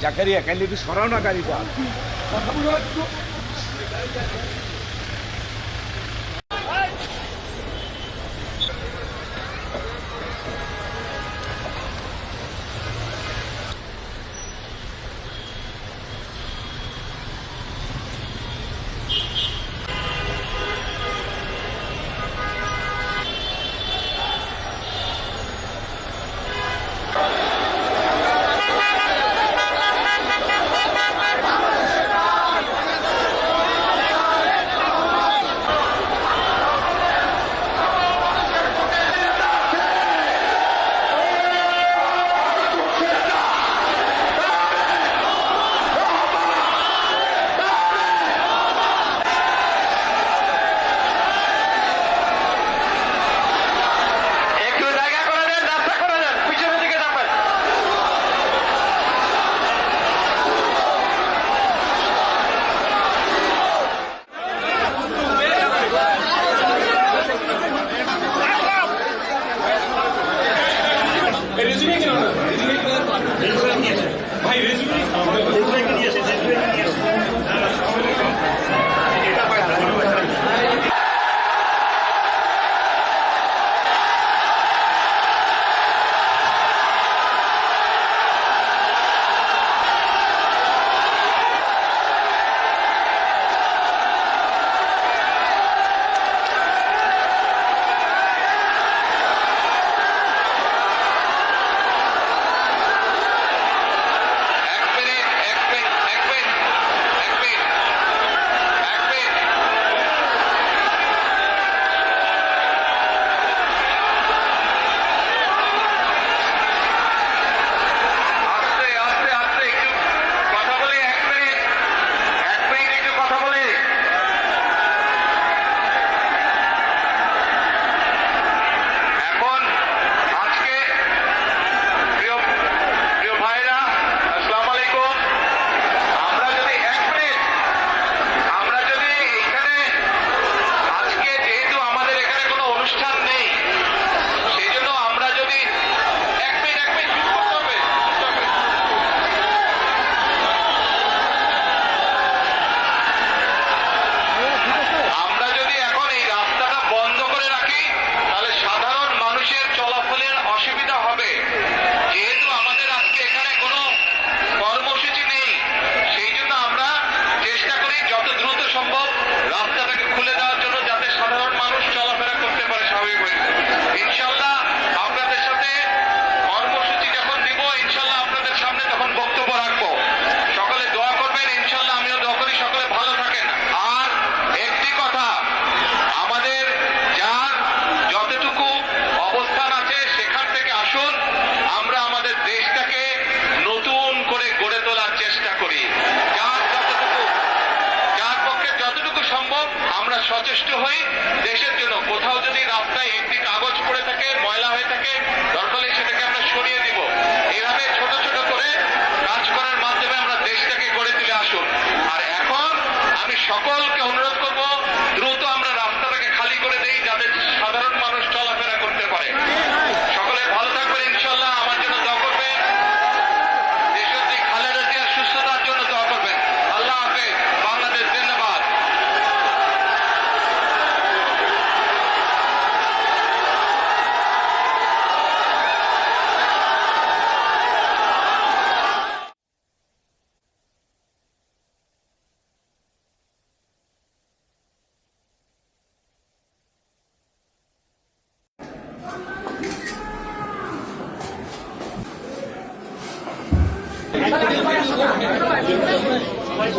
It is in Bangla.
জাকারিয়া কাইলে একটু সরাও না গাড়িটা। কথা বলো একটু। সচেষ্ট হই দেশের জন্য। কোথাও যদি রাস্তায় একটি কাগজ পড়ে থাকে, ময়লা হয়ে থাকে, দরকার হলে সেটাকে আমরা সরিয়ে দিব। এইভাবে ছোট ছোট করে কাজ করার মাধ্যমে আমরা দেশটাকে গড়ে তুলে আসুন। আর এখন আমি সকলকে অনুরোধ করব, দ্রুত আমরা রাস্তাটাকে খালি করে দেই যাতে সাধারণ মানুষ চলাফেরা করতে পারে। সকলে ভালো থাকবেন ইনশাল্লাহ। আমার জন্য দোয়া করবেন, দেশনেত্রী খালেদা জিয়ার সুস্থতার জন্য দোয়া করবেন। আল্লাহ হাফেজ। বাংলাদেশ জিন্দাবাদ। সবাই